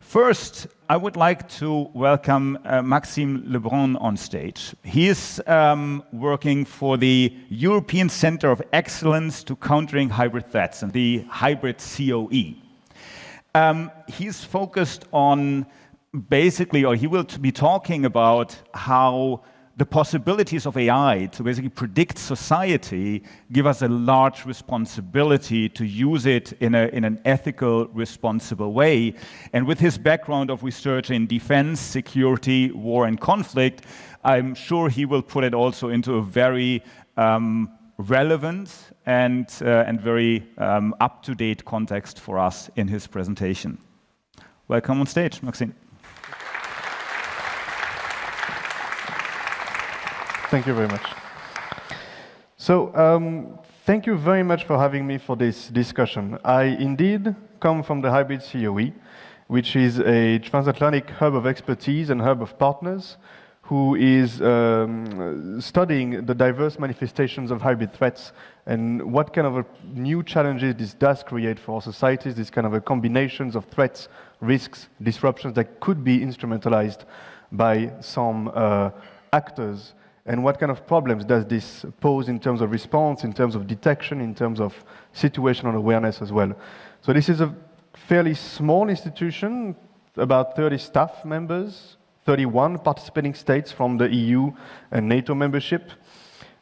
First, I would like to welcome Maxime Lebrun on stage. He is working for the European Center of Excellence to Countering Hybrid Threats, and the HybridCoE. He's focused on basically, or he will be talking about how the possibilities of AI to basically predict society give us a large responsibility to use it in an ethical, responsible way. And with his background of research in defense, security, war, and conflict, I'm sure he will put it also into a very relevant and very up-to-date context for us in his presentation. Welcome on stage, Maxime. Thank you very much. So, thank you very much for having me for this discussion. I indeed come from the HybridCoE, which is a transatlantic hub of expertise and hub of partners who is studying the diverse manifestations of hybrid threats and what kind of new challenges this does create for our societies, this kind of a combinations of threats, risks, disruptions that could be instrumentalized by some actors. And what kind of problems does this pose in terms of response, in terms of detection, in terms of situational awareness as well? So this is a fairly small institution, about 30 staff members, 31 participating states from the EU and NATO membership.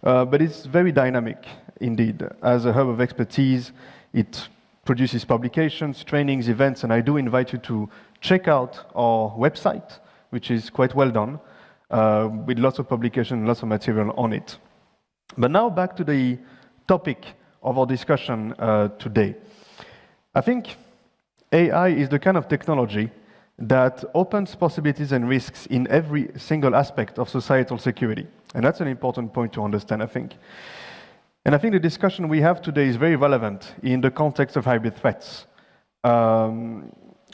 But it's very dynamic indeed. As a hub of expertise, it produces publications, trainings, events, and I do invite you to check out our website, which is quite well done. With lots of publication, lots of material on it. But now back to the topic of our discussion today. I think AI is the kind of technology that opens possibilities and risks in every single aspect of societal security. And that's an important point to understand, I think. And I think the discussion we have today is very relevant in the context of hybrid threats.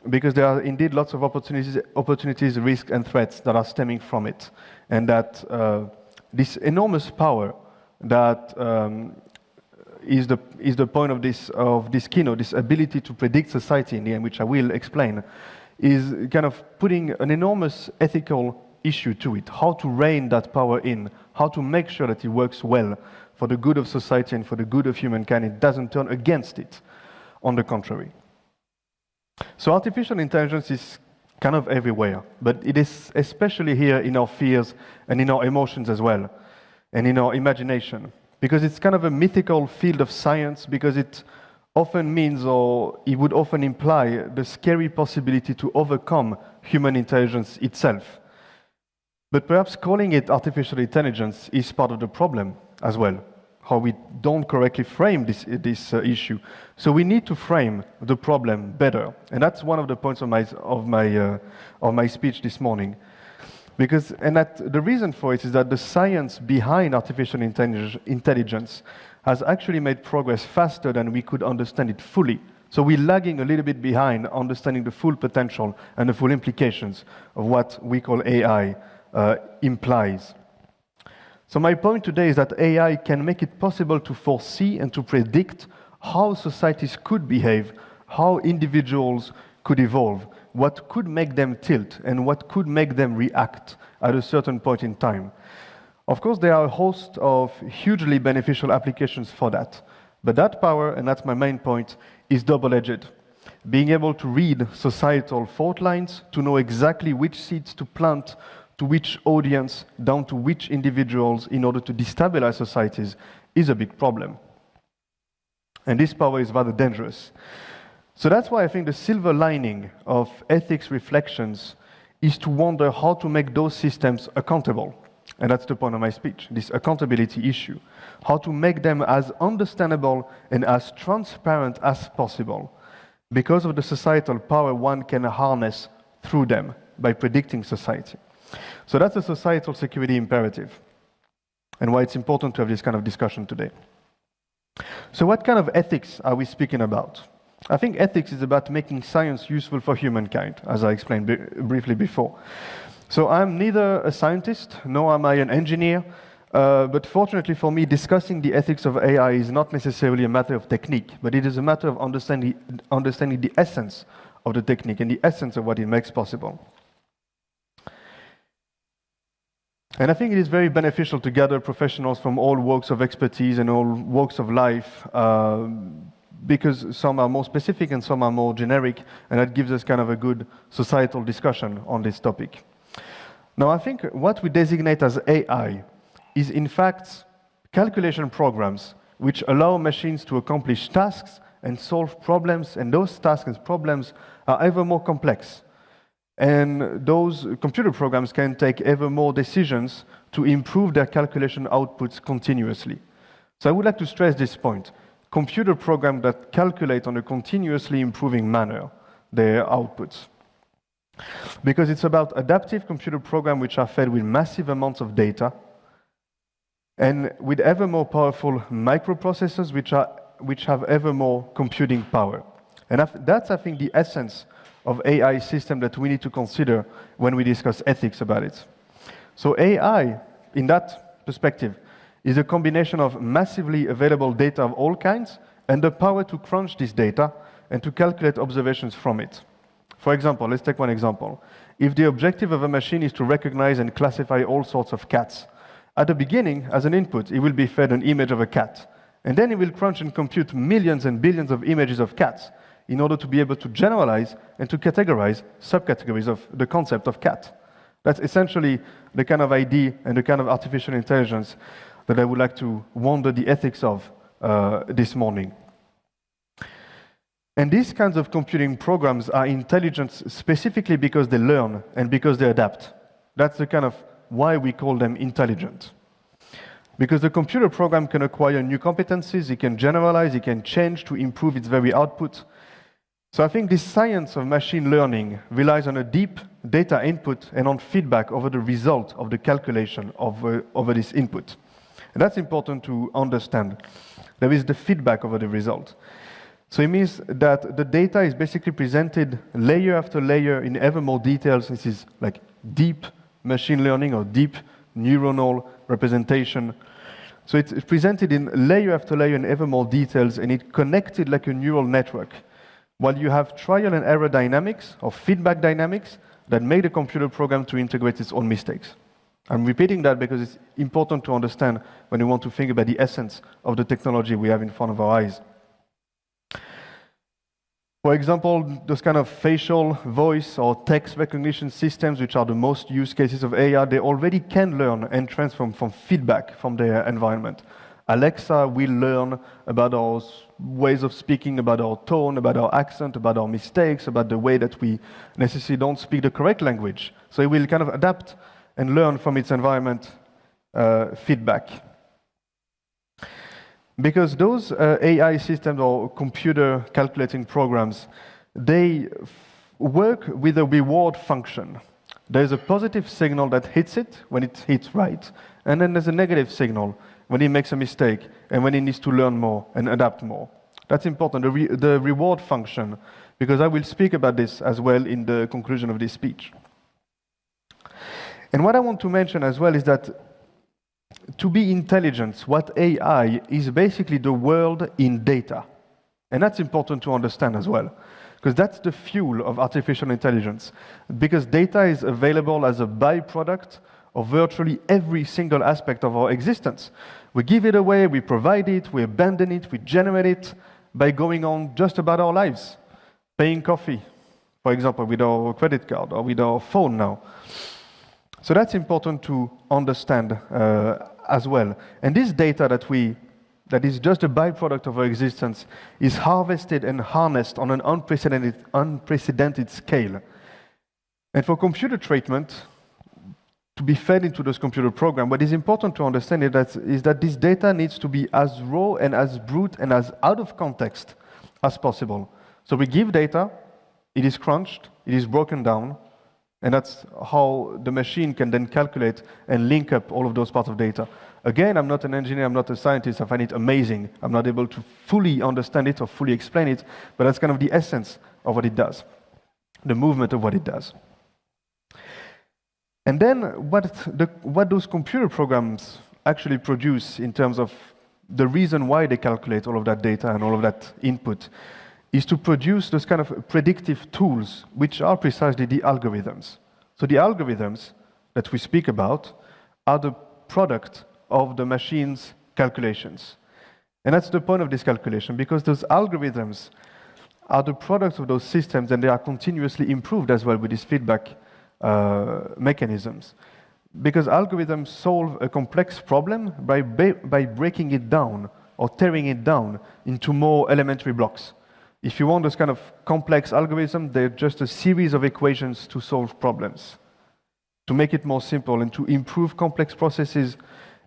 Because there are indeed lots of opportunities, risks, and threats that are stemming from it. And that this enormous power that is the point of this keynote, this ability to predict society in the end, which I will explain, is kind of putting an enormous ethical issue to it. How to rein that power in, how to make sure that it works well for the good of society and for the good of humankind. It doesn't turn against it, on the contrary. So artificial intelligence is kind of everywhere, but it is especially here in our fears and in our emotions as well, and in our imagination, because it's kind of a mythical field of science, because it often means, or it would often imply, the scary possibility to overcome human intelligence itself. But perhaps calling it artificial intelligence is part of the problem as well, how we don't correctly frame this issue. So we need to frame the problem better, and that's one of the points of my speech this morning. Because, and that the reason for it is that the science behind artificial intelligence has actually made progress faster than we could understand it fully. So we're lagging a little bit behind understanding the full potential and the full implications of what we call AI implies. So my point today is that AI can make it possible to foresee and to predict how societies could behave, how individuals could evolve, what could make them tilt, and what could make them react at a certain point in time. Of course, there are a host of hugely beneficial applications for that. But that power, and that's my main point, is double-edged. Being able to read societal fault lines, to know exactly which seeds to plant, to which audience, down to which individuals, in order to destabilize societies, is a big problem. And this power is rather dangerous. So that's why I think the silver lining of ethics reflections is to wonder how to make those systems accountable. And that's the point of my speech, this accountability issue. How to make them as understandable and as transparent as possible, because of the societal power one can harness through them by predicting society. So that's a societal security imperative, and why it's important to have this kind of discussion today. So what kind of ethics are we speaking about? I think ethics is about making science useful for humankind, as I explained briefly before. So I'm neither a scientist, nor am I an engineer, but fortunately for me, discussing the ethics of AI is not necessarily a matter of technique, but it is a matter of understanding the essence of the technique and the essence of what it makes possible. And I think it is very beneficial to gather professionals from all walks of expertise and all walks of life, because some are more specific and some are more generic, and that gives us kind of a good societal discussion on this topic. Now, I think what we designate as AI is in fact calculation programs which allow machines to accomplish tasks and solve problems, and those tasks and problems are ever more complex. And those computer programs can take ever more decisions to improve their calculation outputs continuously. So I would like to stress this point. Computer programs that calculate on a continuously improving manner their outputs. Because it's about adaptive computer programs which are fed with massive amounts of data and with ever more powerful microprocessors which have ever more computing power. And that's, I think, the essence of AI system that we need to consider when we discuss ethics about it. So AI, in that perspective, is a combination of massively available data of all kinds and the power to crunch this data and to calculate observations from it. For example, let's take one example. If the objective of a machine is to recognize and classify all sorts of cats, at the beginning, as an input, it will be fed an image of a cat, and then it will crunch and compute millions and billions of images of cats in order to be able to generalize and to categorize subcategories of the concept of cat. That's essentially the kind of idea and the kind of artificial intelligence that I would like to wonder the ethics of this morning. And these kinds of computing programs are intelligent specifically because they learn and because they adapt. That's the kind of why we call them intelligent. Because the computer program can acquire new competencies, it can generalize, it can change to improve its very output. So I think this science of machine learning relies on a deep data input and on feedback over the result of the calculation over this input. And that's important to understand. There is the feedback over the result. So it means that the data is basically presented layer after layer in ever more details. This is like deep machine learning or deep neuronal representation. So it's presented in layer after layer in ever more details, and it's connected like a neural network. While you have trial and error dynamics or feedback dynamics that make the computer program to integrate its own mistakes. I'm repeating that because it's important to understand when we want to think about the essence of the technology we have in front of our eyes. For example, those kind of facial, voice, or text recognition systems, which are the most used cases of AI, they already can learn and transform from feedback from their environment. Alexa will learn about our ways of speaking, about our tone, about our accent, about our mistakes, about the way that we necessarily don't speak the correct language. So it will kind of adapt and learn from its environment feedback. Because those AI systems or computer calculating programs, they work with a reward function. There's a positive signal that hits it when it hits right, and then there's a negative signal when it makes a mistake and when it needs to learn more and adapt more. That's important, the reward function, because I will speak about this as well in the conclusion of this speech. And what I want to mention as well is that to be intelligent, what AI is basically the world in data. And that's important to understand as well, because that's the fuel of artificial intelligence. Because data is available as a byproduct of virtually every single aspect of our existence. We give it away, we provide it, we abandon it, we generate it by going on just about our lives. Paying coffee, for example, with our credit card or with our phone now. So that's important to understand as well. And this data that is just a byproduct of our existence is harvested and harnessed on an unprecedented scale. And for computer treatment, to be fed into this computer program, what is important to understand is that this data needs to be as raw and as brute and as out of context as possible. So we give data, it is crunched, it is broken down, and that's how the machine can then calculate and link up all of those parts of data. Again, I'm not an engineer, I'm not a scientist, I find it amazing. I'm not able to fully understand it or fully explain it, but that's kind of the essence of what it does, the movement of what it does. And then what those computer programs actually produce in terms of the reason why they calculate all of that data and all of that input is to produce those kind of predictive tools, which are precisely the algorithms. So the algorithms that we speak about are the product of the machine's calculations. And that's the point of this calculation, because those algorithms are the product of those systems, and they are continuously improved as well with these feedback mechanisms. Because algorithms solve a complex problem by breaking it down or tearing it down into more elementary blocks. If you want this kind of complex algorithm, they're just a series of equations to solve problems, to make it more simple and to improve complex processes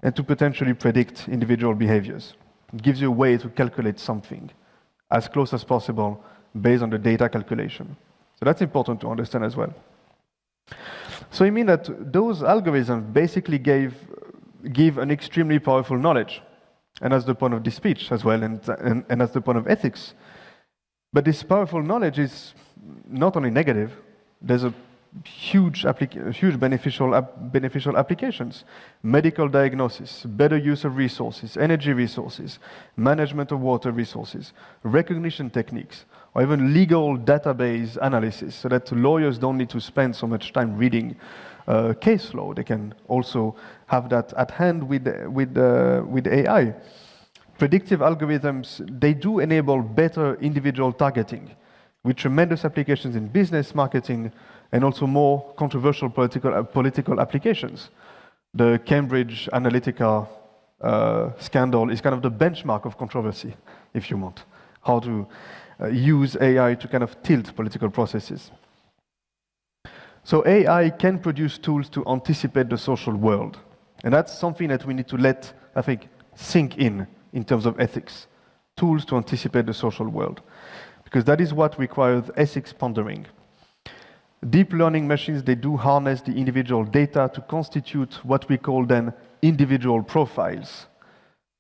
and to potentially predict individual behaviors. It gives you a way to calculate something as close as possible based on the data calculation. So that's important to understand as well. So it means that those algorithms basically give an extremely powerful knowledge. And that's the point of this speech as well, and that's the point of ethics. But this powerful knowledge is not only negative, there's a huge beneficial applications. Medical diagnosis, better use of resources, energy resources, management of water resources, recognition techniques, or even legal database analysis, so that lawyers don't need to spend so much time reading case law. They can also have that at hand with AI. Predictive algorithms, they do enable better individual targeting, with tremendous applications in business, marketing, and also more controversial political applications. The Cambridge Analytica scandal is kind of the benchmark of controversy, if you want, how to use AI to kind of tilt political processes. So AI can produce tools to anticipate the social world. And that's something that we need to let, I think, sink in terms of ethics. Tools to anticipate the social world. Because that is what requires ethics pondering. Deep learning machines, they do harness the individual data to constitute what we call then individual profiles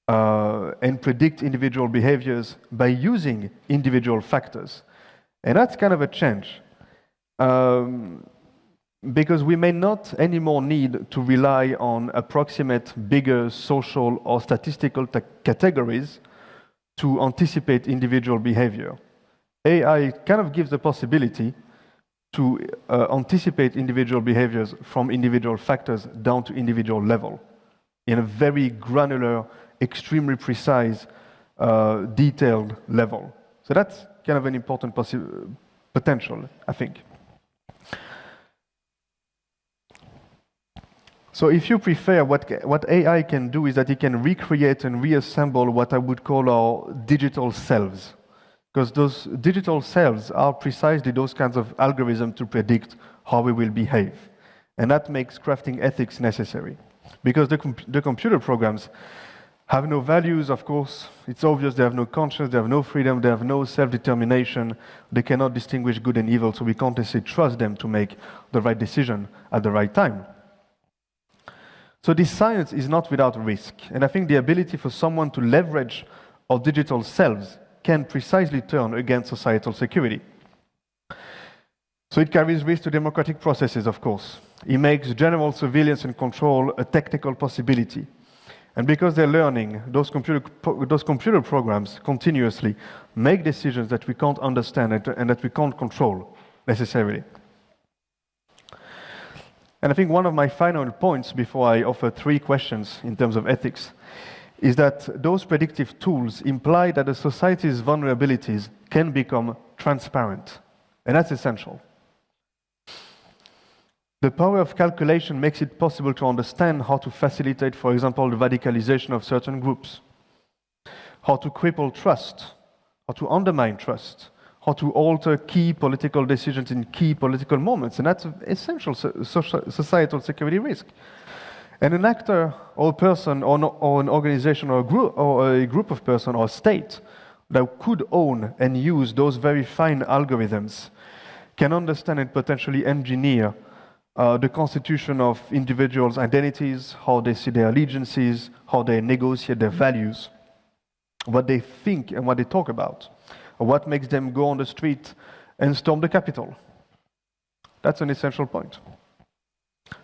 and predict individual behaviors by using individual factors. And that's kind of a change. Because we may not anymore need to rely on approximate bigger social or statistical categories to anticipate individual behavior. AI kind of gives the possibility to anticipate individual behaviors from individual factors down to individual level in a very granular, extremely precise, detailed level. So that's kind of an important potential, I think. So if you prefer, what AI can do is that it can recreate and reassemble what I would call our digital selves. Because those digital selves are precisely those kinds of algorithms to predict how we will behave. And that makes crafting ethics necessary. Because the computer programs have no values, of course. It's obvious they have no conscience, they have no freedom, they have no self-determination. They cannot distinguish good and evil, so we can't necessarily trust them to make the right decision at the right time. So this science is not without risk. And I think the ability for someone to leverage our digital selves can precisely turn against societal security. So it carries risk to democratic processes, of course. It makes general surveillance and control a technical possibility. And because they're learning, those computer programs continuously make decisions that we can't understand and that we can't control necessarily. And I think one of my final points before I offer 3 questions in terms of ethics is that those predictive tools imply that a society's vulnerabilities can become transparent. And that's essential. The power of calculation makes it possible to understand how to facilitate, for example, the radicalization of certain groups, how to cripple trust, how to undermine trust, how to alter key political decisions in key political moments. And that's an essential societal security risk. And an actor or a person or an organization or a group of persons or a state that could own and use those very fine algorithms can understand and potentially engineer the constitution of individuals' identities, how they see their allegiances, how they negotiate their values, what they think and what they talk about, or what makes them go on the street and storm the Capitol. That's an essential point.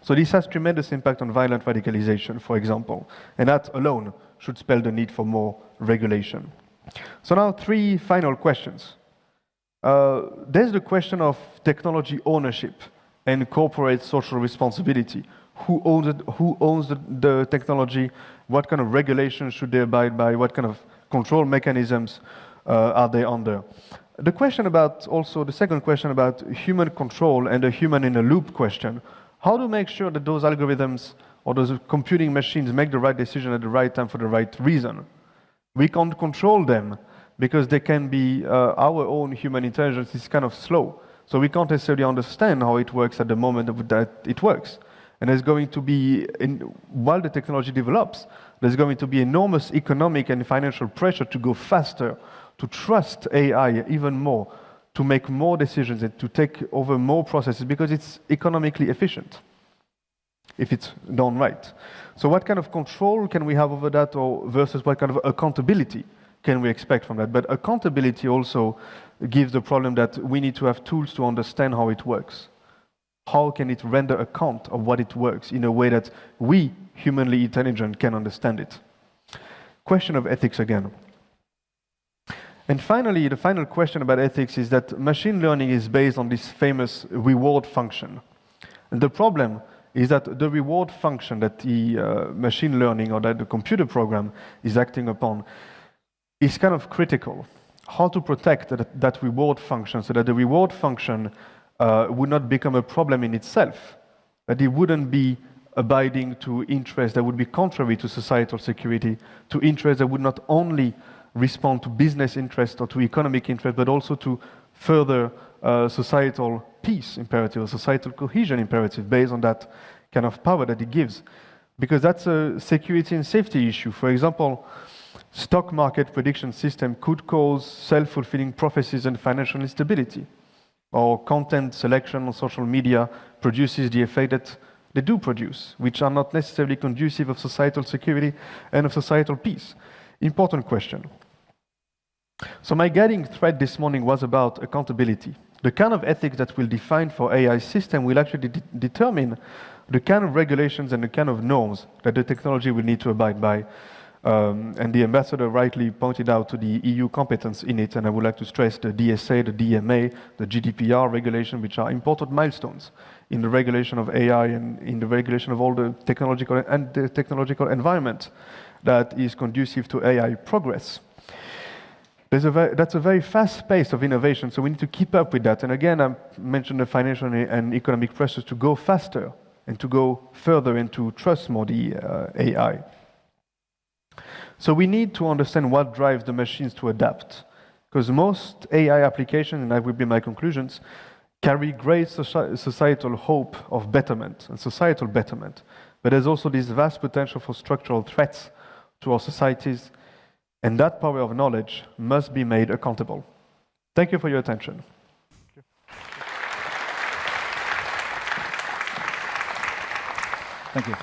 So this has tremendous impact on violent radicalization, for example, and that alone should spell the need for more regulation. So now 3 final questions. There's the question of technology ownership and corporate social responsibility. Who owns it? Who owns the technology? What kind of regulations should they abide by? What kind of control mechanisms are they under? The question about, also the second question about human control and the human in a loop question. How to make sure that those algorithms or those computing machines make the right decision at the right time for the right reason? We can't control them because they can be, our own human intelligence is kind of slow. So we can't necessarily understand how it works at the moment that it works. And there's going to be, while the technology develops, there's going to be enormous economic and financial pressure to go faster, to trust AI even more, to make more decisions and to take over more processes because it's economically efficient, if it's done right. So what kind of control can we have over that, or versus what kind of accountability can we expect from that? But accountability also gives the problem that we need to have tools to understand how it works. How can it render account of what it works in a way that we, humanly intelligent, can understand it? Question of ethics again. And finally, the final question about ethics is that machine learning is based on this famous reward function. And the problem is that the reward function that the machine learning or that the computer program is acting upon is kind of critical. How to protect that reward function so that the reward function would not become a problem in itself, that it wouldn't be abiding to interests that would be contrary to societal security, to interests that would not only respond to business interests or to economic interests, but also to further societal peace imperative, or societal cohesion imperative based on that kind of power that it gives. Because that's a security and safety issue. For example, stock market prediction system could cause self-fulfilling prophecies and financial instability. Or content selection on social media produces the effect that they do produce, which are not necessarily conducive of societal security and of societal peace. Important question. So my guiding thread this morning was about accountability. The kind of ethics that we'll define for AI system will actually determine the kind of regulations and the kind of norms that the technology will need to abide by. And the ambassador rightly pointed out to the EU competence in it, and I would like to stress the DSA, the DMA, the GDPR regulation, which are important milestones in the regulation of AI and in the regulation of all the technological environment that is conducive to AI progress. That's a very fast pace of innovation, so we need to keep up with that. And again, I mentioned the financial and economic pressures to go faster and to go further and to trust more the AI. So we need to understand what drives the machines to adapt, because most AI applications, and that would be my conclusions, carry great societal hope of betterment and societal betterment. But there's also this vast potential for structural threats to our societies, and that power of knowledge must be made accountable. Thank you for your attention. Thank you.